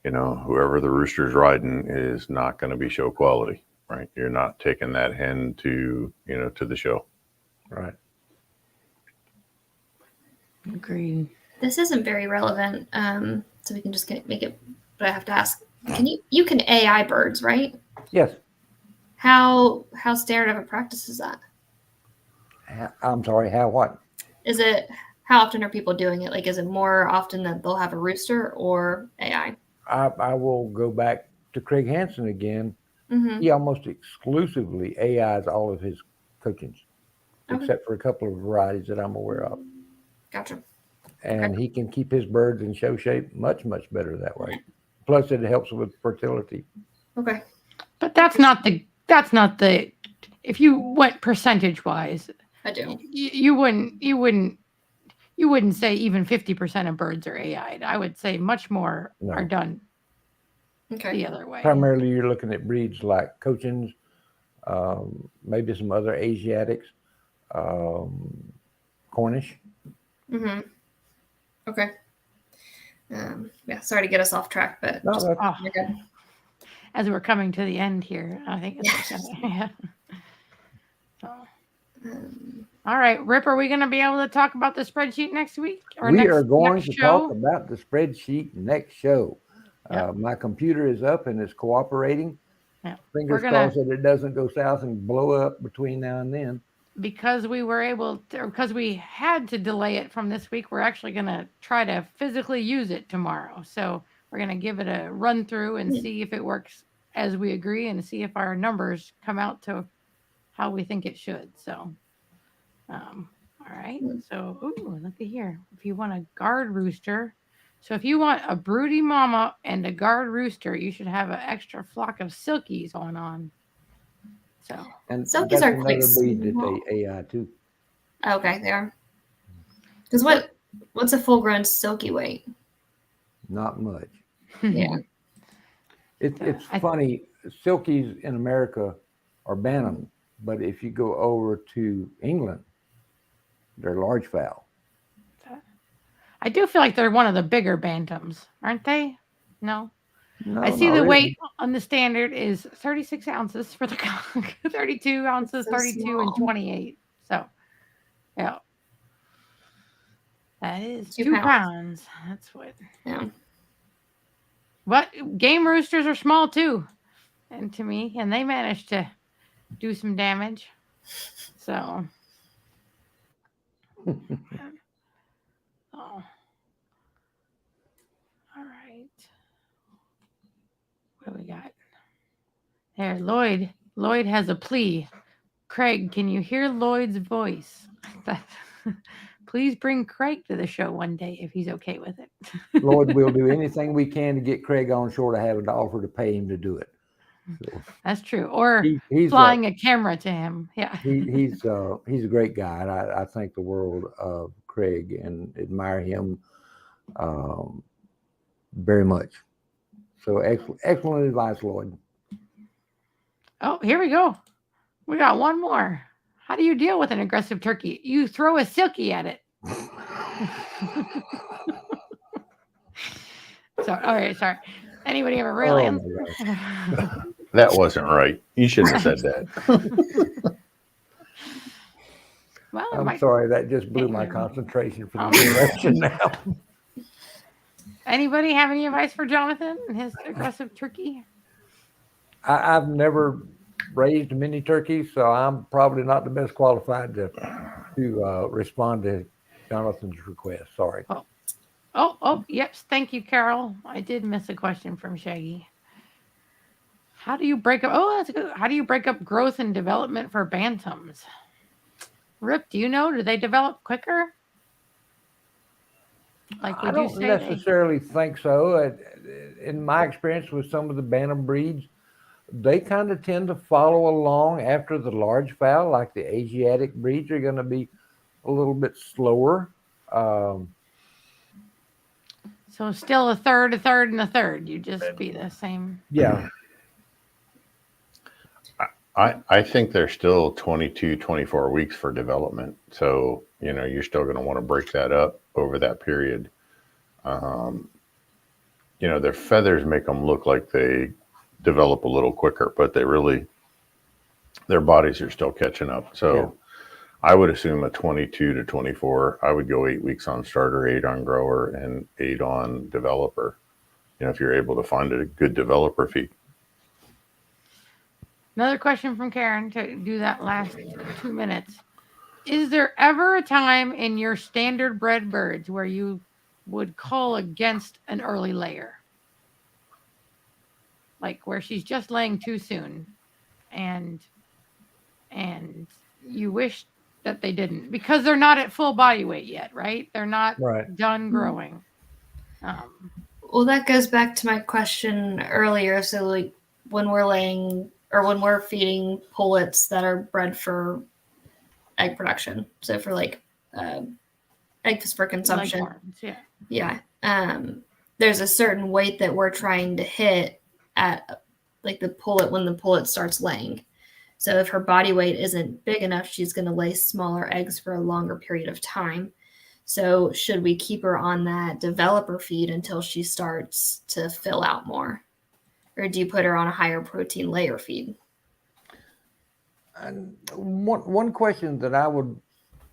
whoever the rooster's riding is not going to be show quality, right? You're not taking that hen to the show.
Right.
Agreed.
This isn't very relevant, so we can just make it. But I have to ask: you can AI birds, right?
Yes.
How standard of a practice is that?
I'm sorry. How what?
Is it How often are people doing it? Like, is it more often that they'll have a rooster or AI?
I will go back to Craig Hansen again.
Mm-hmm.
He almost exclusively AIs all of his coachings,
Okay.
except for a couple of varieties that I'm aware of.
Gotcha.
And he can keep his birds in show shape much, much better that way. Plus, it helps with fertility.
Okay.
But that's not the if you went percentage wise,
I do.
you wouldn't say even 50% of birds are AI'd. I would say much more
No.
are done
Okay.
the other way.
Primarily, you're looking at breeds like Cochins, maybe some other Asiatics, Cornish.
Mm-hmm. Okay. Yeah, sorry to get us off track, but
No,
just,
that's-
you're good.
As we're coming to the end here, I think it's yeah. So, all right, Rip, are we going to be able to talk about the spreadsheet next week?
we are going to
show?
talk about the spreadsheet next show.
Yep.
My computer is up and it's cooperating.
Yeah.
Fingers crossed that it doesn't go south and blow up between now and then.
Because we were able to, because we had to delay it from this week, we're actually going to try to physically use it tomorrow. So we're going to give it a run through and see if it works as we agree and see if our numbers come out to how we think it should. So, all right. So, ooh, look at here. If you want a guard rooster, so if you want a broody mama and a guard rooster, you should have an extra flock of silkies going on. So,
and
Silkies
that's
are
another
quite
breed that
small.
they AI too.
Okay, they are. Because what's a full-grown silky weight?
Not much.
Yeah.
It's funny. Silkies in America are Bantam, but if you go over to England, they're large fowl.
I do feel like they're one of the bigger bantams, aren't they? No.
No,
I see
not
the
really.
weight on the standard is 36 ounces for the cock, 32 ounces,
So
32 and
small.
28. So, yeah. That is
2
2
pounds.
pounds. That's what.
Yeah.
But game roosters are small too, and to me, and they managed to do some damage. So, all right. What do we got? There, Lloyd. Lloyd has a plea. Craig, can you hear Lloyd's voice? Please bring Craig to the show one day if he's okay with it.
Lord, we'll do anything we can to get Craig on shore to have to offer to pay him to do it. So
That's true. Or
he's
flying a camera to him. Yeah.
he's a great guy, and I thank the world of Craig and admire him very much. So excellent advice, Lloyd.
Oh, here we go. We got one more. How do you deal with an aggressive turkey? You throw a silky at it. Sorry. All right. Sorry. Anybody have a real
Oh,
answer?
That wasn't right. You shouldn't have said that.
Well,
I'm sorry, that just blew my concentration for the duration now.
Anybody have any advice for Jonathan and his aggressive turkey?
I've never raised many turkeys, so I'm probably not the best qualified to respond to Jonathan's request. Sorry.
Oh, yes. Thank you, Carol. I did miss a question from Shaggy. How do you break up? Oh, that's good. How do you break up growth and development for bantams? Rip, do you know? Do they develop quicker? Like,
I don't necessarily think so. In my experience with some of the bantam breeds, they kind of tend to follow along after the large fowl, like the Asiatic breeds are going to be a little bit slower.
So still a third, and a third. You just be the same.
Yeah.
I think there's still 22, 24 weeks for development. So, you're still going to want to break that up over that period. Their feathers make them look like they develop a little quicker, but their bodies are still catching up. So yeah. I would assume a 22 to 24. I would go 8 weeks on starter, 8 on grower, and 8 on developer. If you're able to find a good developer feed.
Another question from Karen to do that last 2 minutes. Is there ever a time in your standard bred birds where you would call against an early layer? Like where she's just laying too soon and you wish that they didn't because they're not at full body weight yet, right? They're not
Right.
done growing.
Well, that goes back to my question earlier. So, like, when we're laying or when we're feeding pullets that are bred for egg production, so for like eggs for consumption,
Leghorns,
yeah, there's a certain weight that we're trying to hit at like the pullet when the pullet starts laying. So if her body weight isn't big enough, she's going to lay smaller eggs for a longer period of time. So should we keep her on that developer feed until she starts to fill out more? Or do you put her on a higher protein layer feed?
And one question that I would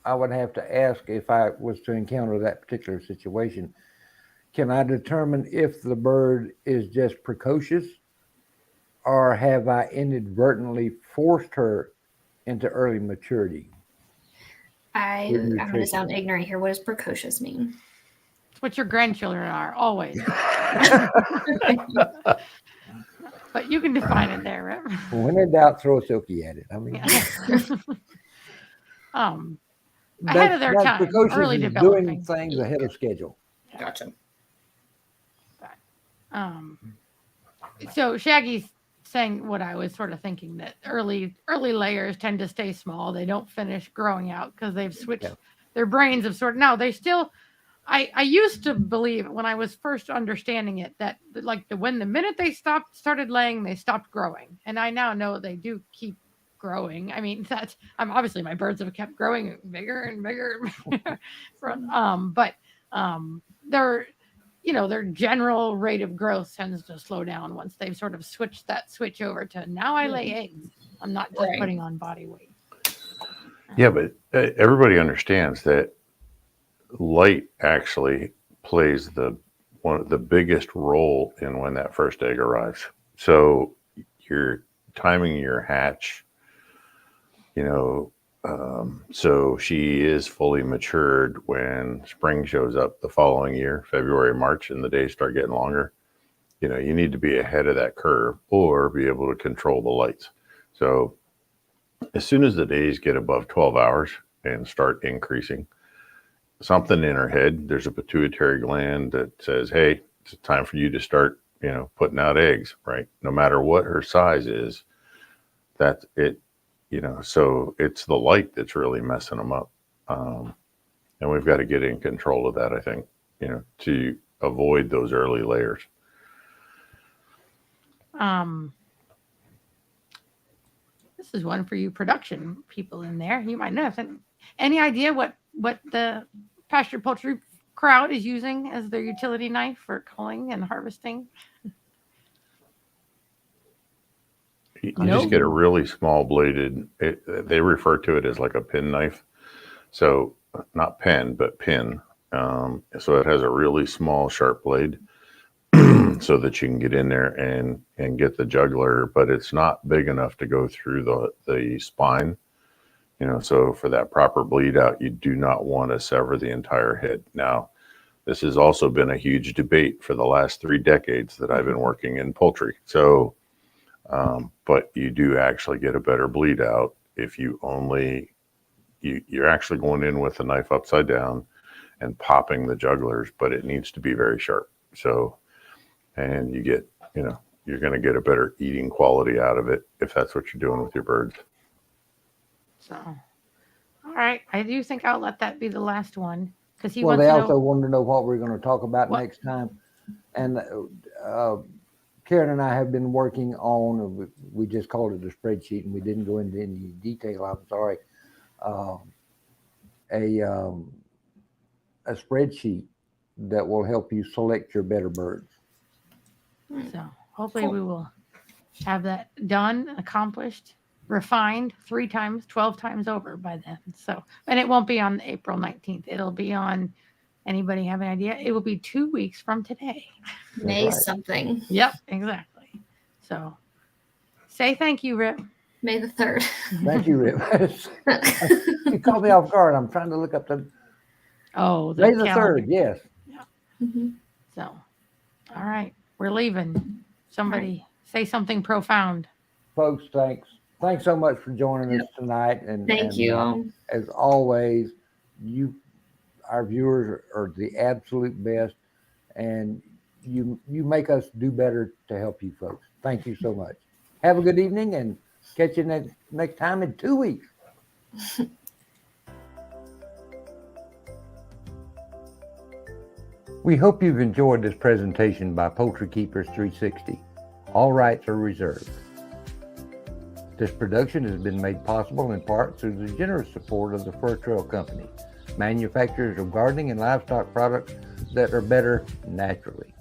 have to ask if I was to encounter that particular situation, can I determine if the bird is just precocious or have I inadvertently forced her into early maturity?
I'm going to sound ignorant here. What does precocious mean?
It's what your grandchildren are, always. But you can define it there, right?
When in doubt, throw a Silkie at it. I mean,
ahead of their time,
precocious
early
is
developing.
doing things ahead of schedule.
Gotcha.
So Shaggy's saying what I was sort of thinking, that early layers tend to stay small. They don't finish growing out because they've switched. Their brains have sort of, now they still, I used to believe when I was first understanding it that like the minute they started laying, they stopped growing. And I now know they do keep growing. I mean, obviously my birds have kept growing bigger and bigger. But they're, their general rate of growth tends to slow down once they've sort of switched that switch over to now I lay eggs. I'm not just putting on body weight.
Yeah, but everybody understands that light actually plays one of the biggest role in when that first egg arrives. So you're timing your hatch, so she is fully matured when spring shows up the following year, February, March, and the days start getting longer. You need to be ahead of that curve or be able to control the lights. So as soon as the days get above 12 hours and start increasing, something in her head, there's a pituitary gland that says, hey, it's time for you to start, putting out eggs, right? No matter what her size is, that's it. So it's the light that's really messing them up. And we've got to get in control of that, I think, to avoid those early layers.
This is one for you production people in there. You might know. Any idea what the pasture poultry crowd is using as their utility knife for culling and harvesting?
You just get a really small bladed, they refer to it as like a pin knife. So not pen, but pin. So it has a really small, sharp blade so that you can get in there and get the jugular, but it's not big enough to go through the spine. So for that proper bleed out, you do not want to sever the entire head. Now, this has also been a huge debate for the last 3 decades that I've been working in poultry. So, but you do actually get a better bleed out if you're actually going in with the knife upside down and popping the jugulars, but it needs to be very sharp. So, and you get, you're going to get a better eating quality out of it if that's what you're doing with your birds.
So, all right. I do think I'll let that be the last one because
they also wanted to know what we're going to talk about next time. And Karen and I have been working on, we just called it a spreadsheet and we didn't go into any detail. I'm sorry. A spreadsheet that will help you select your better birds.
So hopefully we will have that done, accomplished, refined 3 times, 12 times over by then. So, and it won't be on April 19th. It'll be on, anybody have an idea? It will be 2 weeks from today.
May something.
Yep, exactly. So say thank you, Rip.
May the 3rd.
Thank you, Rip. You caught me off guard. I'm trying to look up the
Oh, the
May the
calendar.
3rd. Yes.
Mhm.
So, all right, we're leaving. Somebody say something profound.
Folks, thanks so much for joining us tonight.
Thank you all.
As always, our viewers are the absolute best, and you make us do better to help you folks. Thank you so much. Have a good evening, and catch you next time in 2 weeks. We hope you've enjoyed this presentation by Poultry Keepers 360. All rights are reserved. This production has been made possible in part through the generous support of the Fur Trail Company, manufacturers of gardening and livestock products that are better naturally.